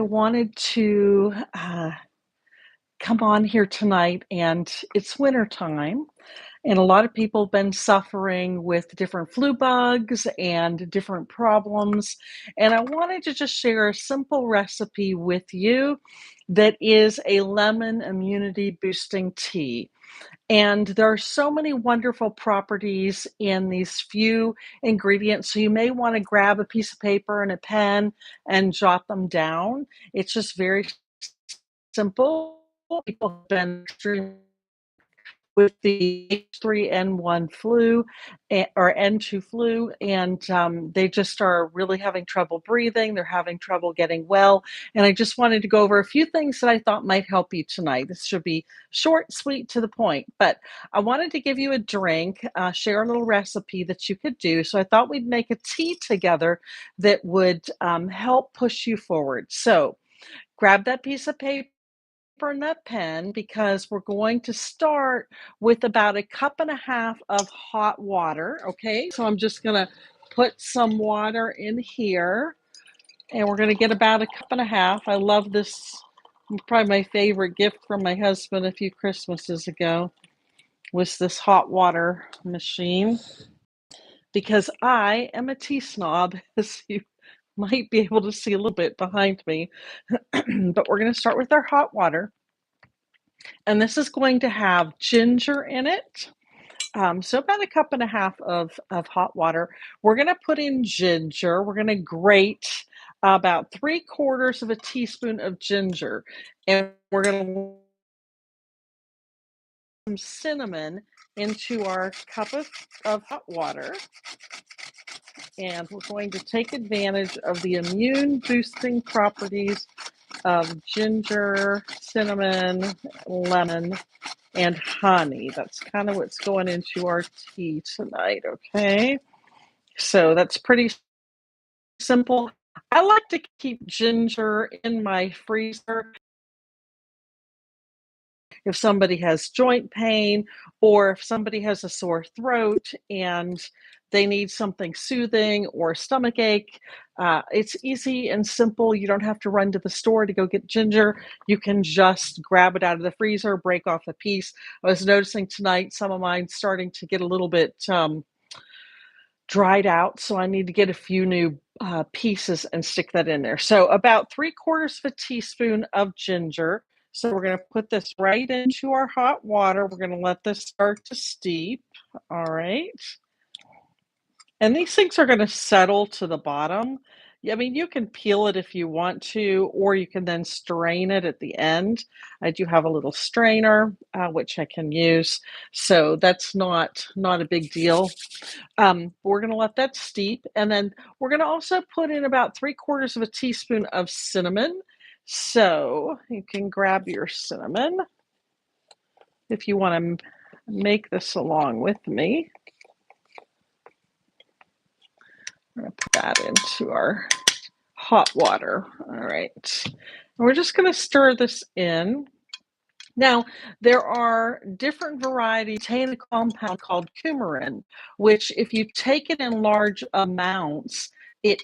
wanted to come on here tonight, and it's winter time, and a lot of people have been suffering with different flu bugs and different problems. And I wanted to just share a simple recipe with you that is a lemon immunity boosting tea. And there are so many wonderful properties in these few ingredients. So you may want to grab a piece of paper and a pen and jot them down. It's just very simple. People have been extremely with the H3N1 flu or N2 flu, and they just are really having trouble breathing. They're having trouble getting well. And I just wanted to go over a few things that I thought might help you tonight. This should be short, sweet, to the point. But I wanted to give you a drink, share a little recipe that you could do. So I thought we'd make a tea together that would help push you forward. So grab that piece of paper and that pen because we're going to start with about a cup and a half of hot water. Okay, so I'm just gonna put some water in here, and we're gonna get about a cup and a half. I love this. Probably my favorite gift from my husband a few Christmases ago was this hot water machine, because I am a tea snob, as you might be able to see a little bit behind me. But we're going to start with our hot water. And this is going to have ginger in it. So about a cup and a half of hot water. We're going to put in ginger. We're going to grate about 3/4 of a teaspoon of ginger. And we're going to some cinnamon into our cup of hot water. And we're going to take advantage of the immune boosting properties of ginger, cinnamon, lemon, and honey. That's kind of what's going into our tea tonight, okay? So that's pretty simple. I like to keep ginger in my freezer if somebody has joint pain or if somebody has a sore throat and they need something soothing or stomach ache. It's easy and simple. You don't have to run to the store to go get ginger. You can just grab it out of the freezer, break off a piece. I was noticing tonight some of mine starting to get a little bit dried out, so I need to get a few new pieces and stick that in there. So about 3/4 of a teaspoon of ginger. So we're going to put this right into our hot water. We're going to let this start to steep. All right. And these things are going to settle to the bottom. I mean, you can peel it if you want to, or you can then strain it at the end. I do have a little strainer, which I can use. So that's not a big deal. We're going to let that steep, and then we're going to also put in about 3/4 of a teaspoon of cinnamon. So you can grab your cinnamon if you want to make this along with me. I'm going to put that into our hot water. All right. And we're just going to stir this in. Now, there are different varieties contain a compound called coumarin, which if you take it in large amounts, it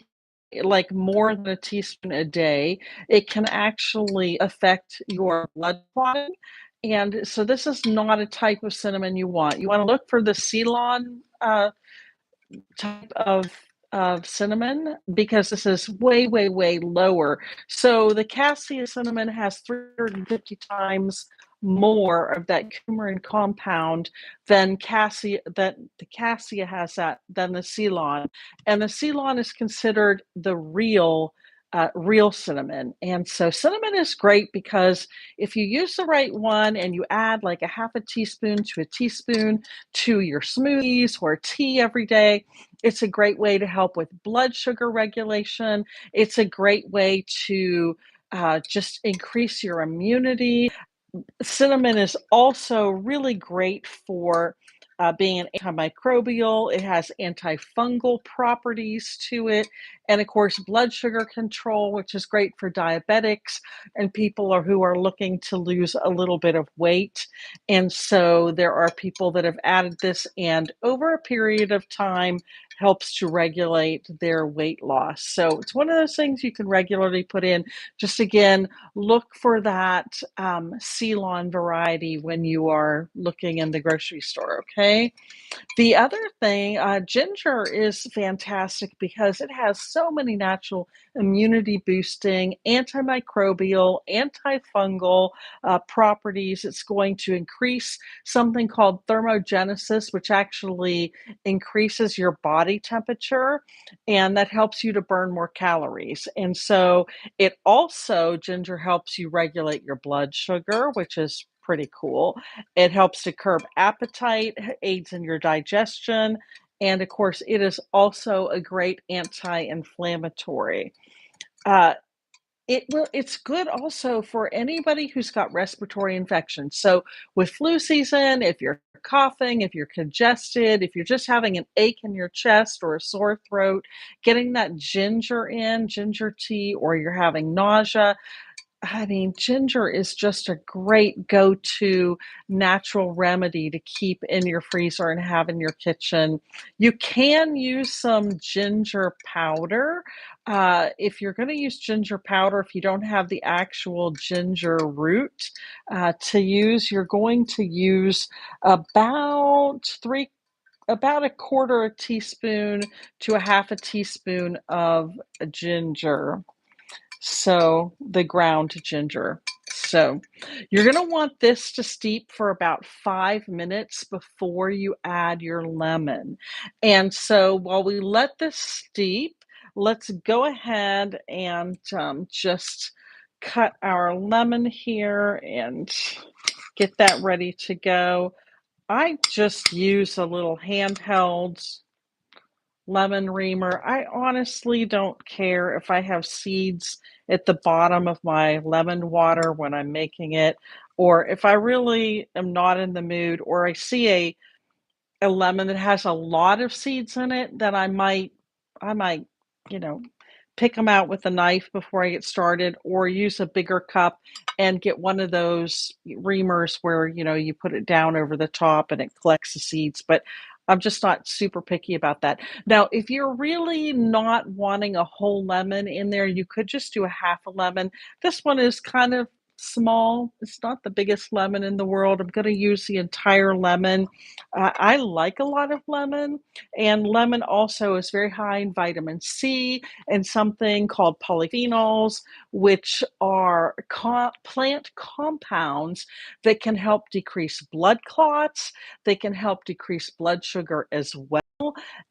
like more than a teaspoon a day, it can actually affect your blood clotting. And so this is not a type of cinnamon you want. You want to look for the Ceylon type of cinnamon because this is way, way, way lower. So the cassia cinnamon has 350 times more of that coumarin compound than the cassia has that than the Ceylon. And the Ceylon is considered the real cinnamon. And so cinnamon is great because if you use the right one and you add like a half a teaspoon to a teaspoon to your smoothies or tea every day, it's a great way to help with blood sugar regulation. It's a great way to just increase your immunity. Cinnamon is also really great for being an antimicrobial. It has antifungal properties to it. And of course, blood sugar control, which is great for diabetics and people who are looking to lose a little bit of weight. And so there are people that have added this, and over a period of time, helps to regulate their weight loss. So it's one of those things you can regularly put in. Just again, look for that Ceylon variety when you are looking in the grocery store, okay? The other thing, ginger is fantastic because it has so many natural immunity boosting, antimicrobial, antifungal properties. It's going to increase something called thermogenesis, which actually increases your body temperature, and that helps you to burn more calories. And so ginger helps you regulate your blood sugar, which is pretty cool. It helps to curb appetite, aids in your digestion, and of course, it is also a great anti-inflammatory. Uh, it's good also for anybody who's got respiratory infections. So with flu season, if you're coughing, if you're congested, if you're just having an ache in your chest or a sore throat, getting that ginger tea, or you're having nausea, I mean, ginger is just a great go-to natural remedy to keep in your freezer and have in your kitchen. You can use some ginger powder. If you're going to use ginger powder, if you don't have the actual ginger root to use, you're going to use about three about a quarter a teaspoon to a half a teaspoon of ginger. So the ground ginger. So you're going to want this to steep for about 5 minutes before you add your lemon. And so while we let this steep, let's go ahead and just cut our lemon here and get that ready to go. I just use a little handheld lemon reamer. I honestly don't care if I have seeds at the bottom of my lemon water when I'm making it, or if I really am not in the mood, or I see a lemon that has a lot of seeds in it, then I might, you know, pick them out with a knife before I get started, or use a bigger cup and get one of those reamers where, you put it down over the top and it collects the seeds. But I'm just not super picky about that. Now, if you're really not wanting a whole lemon in there, you could just do a half a lemon. This one is kind of small. It's not the biggest lemon in the world. I'm going to use the entire lemon. I like a lot of lemon, and lemon also is very high in vitamin C and something called polyphenols, which are plant compounds that can help decrease blood clots, they can help decrease blood sugar as well,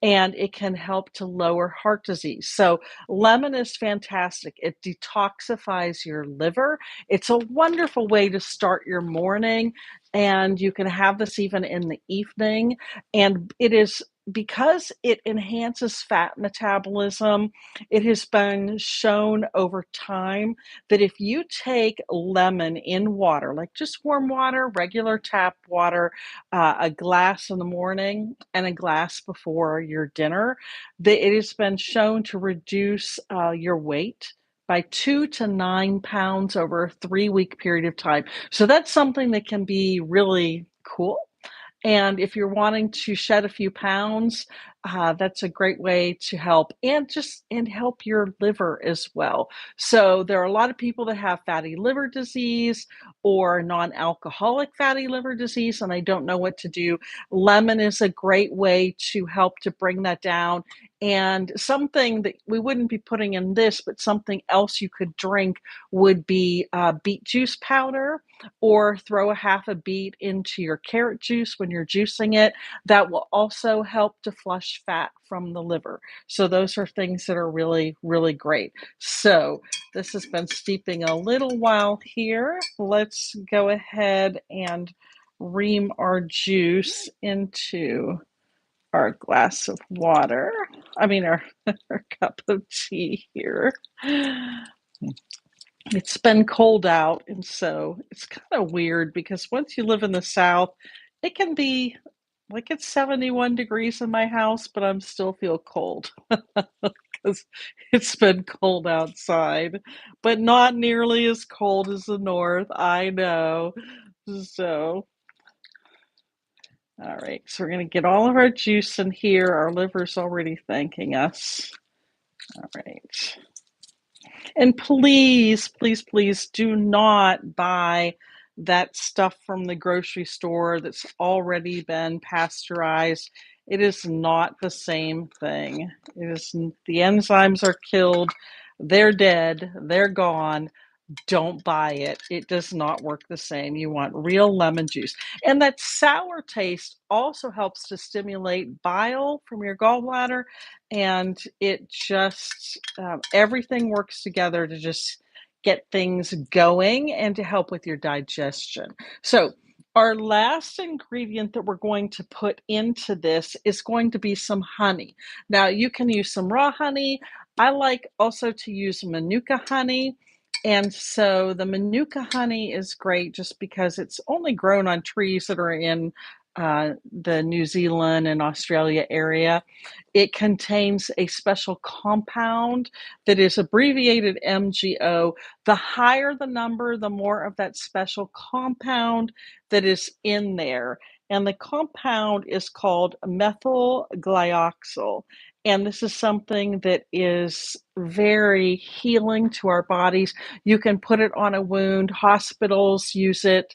and it can help to lower heart disease. So, lemon is fantastic. It detoxifies your liver. It's a wonderful way to start your morning, and you can have this even in the evening. And it is because it enhances fat metabolism, it has been shown over time that if you take lemon in water, like just warm water, regular tap water, a glass in the morning and a glass before your dinner, that it has been shown to reduce your weight by 2 to 9 pounds over a 3 week period of time. So that's something that can be really cool. And if you're wanting to shed a few pounds, that's a great way to help, and help your liver as well. So there are a lot of people that have fatty liver disease or non-alcoholic fatty liver disease, and they don't know what to do. Lemon is a great way to help to bring that down. And something that we wouldn't be putting in this, but something else you could drink would be beet juice powder, or throw a half a beet into your carrot juice when you're juicing it. That will also help to flush fat from the liver. So those are things that are really, really great. So this has been steeping a little while here. Let's go ahead and ream our juice into our glass of water. I mean, our, our cup of tea here. It's been cold out, and so it's kind of weird because once you live in the South, it can be like it's 71 degrees in my house, but I'm still feel cold because it's been cold outside, but not nearly as cold as the North. I know. So All right, so we're going to get all of our juice in here. Our liver's already thanking us. All right. And please, please, please do not buy that stuff from the grocery store that's already been pasteurized. It is not the same thing. It is, the enzymes are killed, they're dead, they're gone. Don't buy it. It does not work the same. You want real lemon juice. And that sour taste also helps to stimulate bile from your gallbladder. And it just, everything works together to just get things going and to help with your digestion. So, our last ingredient that we're going to put into this is going to be some honey. Now, you can use some raw honey. I like also to use manuka honey. And so the manuka honey is great just because it's only grown on trees that are in the New Zealand and Australia area. It contains a special compound that is abbreviated MGO. The higher the number, the more of that special compound that is in there. And the compound is called methyl glyoxal. And this is something that is very healing to our bodies. You can put it on a wound. Hospitals use it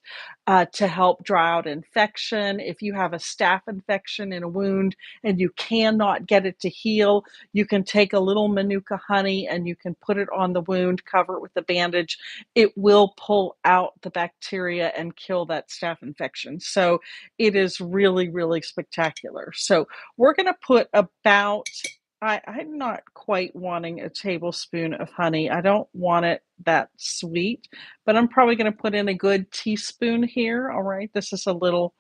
to help dry out infection. If you have a staph infection in a wound and you cannot get it to heal, you can take a little manuka honey and you can put it on the wound, cover it with a bandage. It will pull out the bacteria and kill that staph infection. So it is really, really spectacular. So we're going to put about, I'm not quite wanting a tablespoon of honey. I don't want it that sweet, but I'm probably going to put in a good teaspoon here. All right, this is a little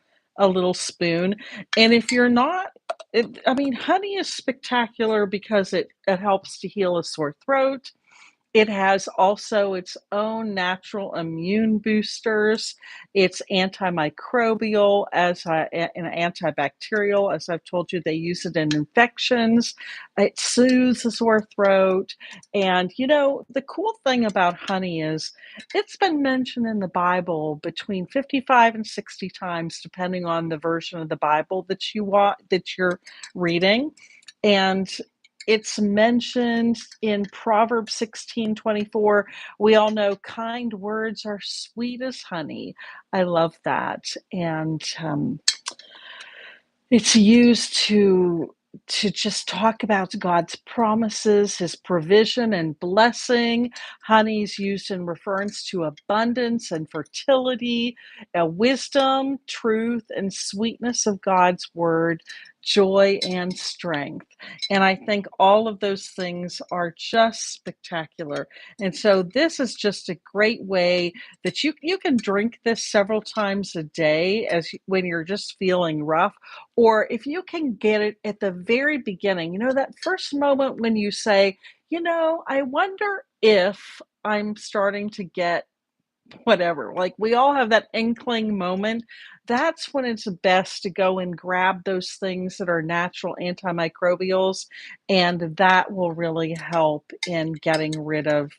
spoon. And if you're not, I mean, honey is spectacular because it helps to heal a sore throat. It has also its own natural immune boosters. It's antimicrobial and antibacterial. As I've told you, they use it in infections. It soothes the sore throat. And, you know, the cool thing about honey is it's been mentioned in the Bible between 55 and 60 times, depending on the version of the Bible that you're reading. And it's mentioned in Proverbs 16:24. We all know kind words are sweet as honey. I love that. And it's used to just talk about God's promises, his provision and blessing. Honey is used in reference to abundance and fertility, wisdom, truth, and sweetness of God's word, joy and strength. And I think all of those things are just spectacular. And so this is just a great way that you can drink this several times a day when you're just feeling rough, or if you can get it at the very beginning, you know, that first moment when you say, you know, I wonder if I'm starting to get whatever, like we all have that inkling moment. That's when it's best to go and grab those things that are natural antimicrobials, and that will really help in getting rid of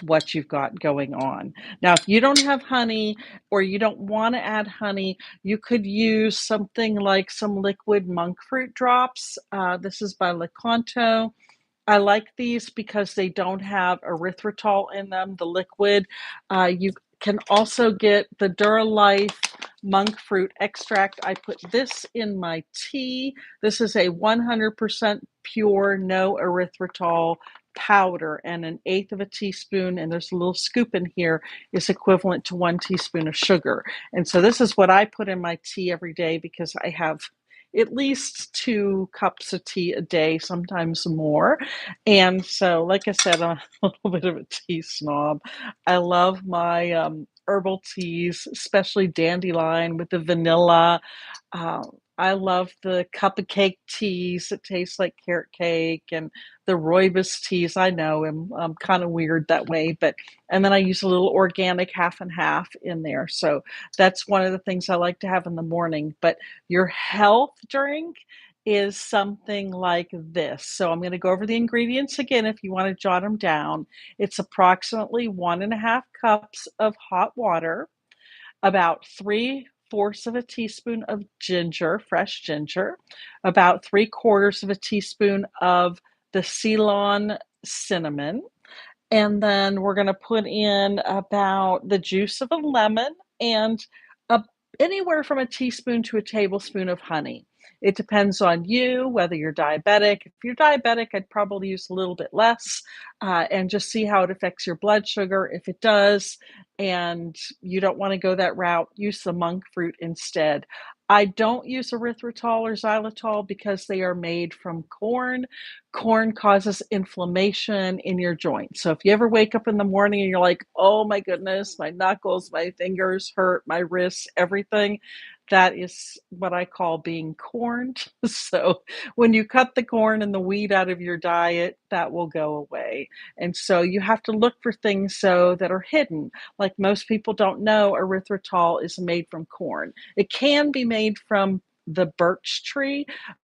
what you've got going on. Now, if you don't have honey or you don't want to add honey, you could use something like some liquid monk fruit drops. This is by Lecanto. I like these because they don't have erythritol in them, the liquid. You can also get the Duralife monk fruit extract. I put this in my tea. This is a 100% pure, no erythritol powder, and an eighth of a teaspoon, and there's a little scoop in here, is equivalent to 1 teaspoon of sugar. And so this is what I put in my tea every day because I have at least 2 cups of tea a day, sometimes more. And so, like I said, I'm a little bit of a tea snob. I love my herbal teas, especially dandelion with the vanilla. Uh, I love the cup of cake teas that taste like carrot cake, and the rooibos teas. I know I'm kind of weird that way, but and then I use a little organic half and half in there. So that's one of the things I like to have in the morning. But your health drink is something like this. So I'm going to go over the ingredients again if you want to jot them down. It's approximately 1.5 cups of hot water, about 3 3/4 of a teaspoon of ginger, fresh ginger, about 3/4 of a teaspoon of the Ceylon cinnamon, and then we're gonna put in about the juice of a lemon and a anywhere from a teaspoon to a tablespoon of honey. It depends on you, whether you're diabetic. If you're diabetic, I'd probably use a little bit less, and just see how it affects your blood sugar. If it does, and you don't wanna go that route, use the monk fruit instead. I don't use erythritol or xylitol because they are made from corn. Corn causes inflammation in your joints. So if you ever wake up in the morning and you're like, "Oh my goodness, my knuckles, my fingers hurt, my wrists, everything," that is what I call being corned. So when you cut the corn and the wheat out of your diet, that will go away. And so you have to look for things so that are hidden. Like most people don't know erythritol is made from corn. It can be made from the birch tree,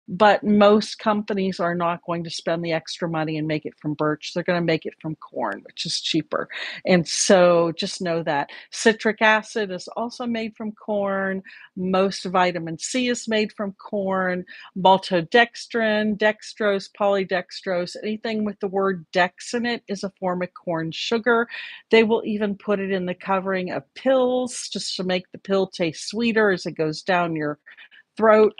but most companies are not going to spend the extra money and make it from birch. They're going to make it from corn, which is cheaper. And so just know that. Citric acid is also made from corn. Most vitamin C is made from corn. Maltodextrin, dextrose, polydextrose, anything with the word dex in it is a form of corn sugar. They will even put it in the covering of pills just to make the pill taste sweeter as it goes down your throat.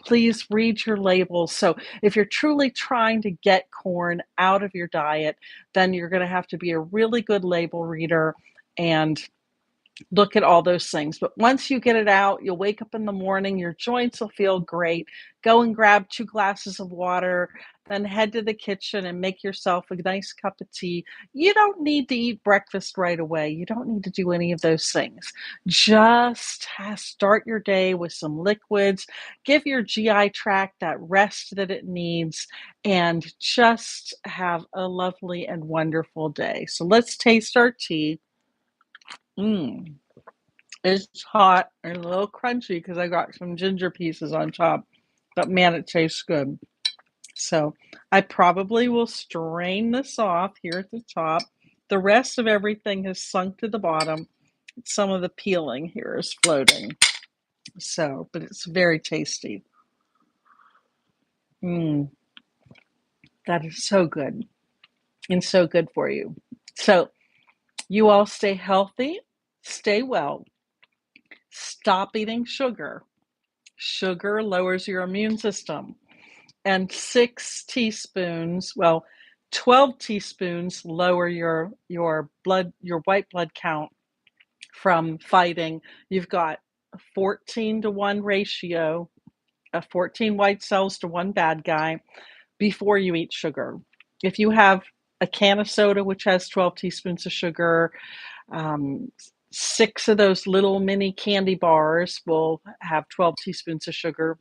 Please read your labels. So if you're truly trying to get corn out of your diet, then you're going to have to be a really good label reader and look at all those things. But once you get it out, you'll wake up in the morning, your joints will feel great. Go and grab 2 glasses of water, then head to the kitchen and make yourself a nice cup of tea. You don't need to eat breakfast right away. You don't need to do any of those things. Just start your day with some liquids. Give your GI tract that rest that it needs, and just have a lovely and wonderful day. So let's taste our tea. Mm. It's hot and a little crunchy because I got some ginger pieces on top, but man, it tastes good. So I probably will strain this off here at the top. The rest of everything has sunk to the bottom. Some of the peeling here is floating. So, but it's very tasty. Mm, that is so good and so good for you. So you all stay healthy, stay well, stop eating sugar. Sugar lowers your immune system. And 6 teaspoons, well, 12 teaspoons lower your white blood count from fighting. You've got a 14-to-1 ratio, 14 white cells to 1 bad guy before you eat sugar. If you have a can of soda which has 12 teaspoons of sugar, 6 of those little mini candy bars will have 12 teaspoons of sugar.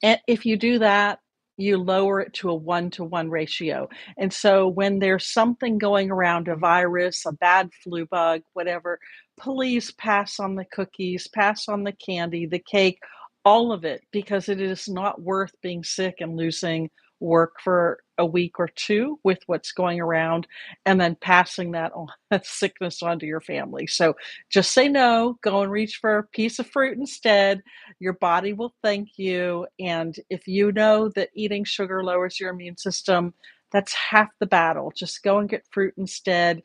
And if you do that, you lower it to a 1-to-1 ratio. And so when there's something going around, a virus, a bad flu bug, whatever, please pass on the cookies, pass on the candy, the cake, all of it, because it is not worth being sick and losing work for a week or 2 with what's going around and then passing that on that sickness onto your family. So just say no, go and reach for a piece of fruit instead. Your body will thank you. And if you know that eating sugar lowers your immune system, that's half the battle. Just go and get fruit instead.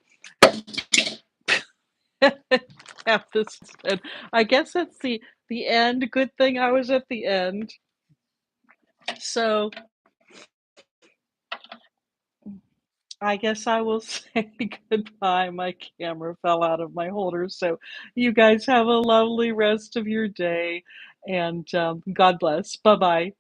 Half this instead. I guess that's the end. Good thing I was at the end. So I guess I will say goodbye. My camera fell out of my holder. So you guys have a lovely rest of your day and God bless. Bye bye.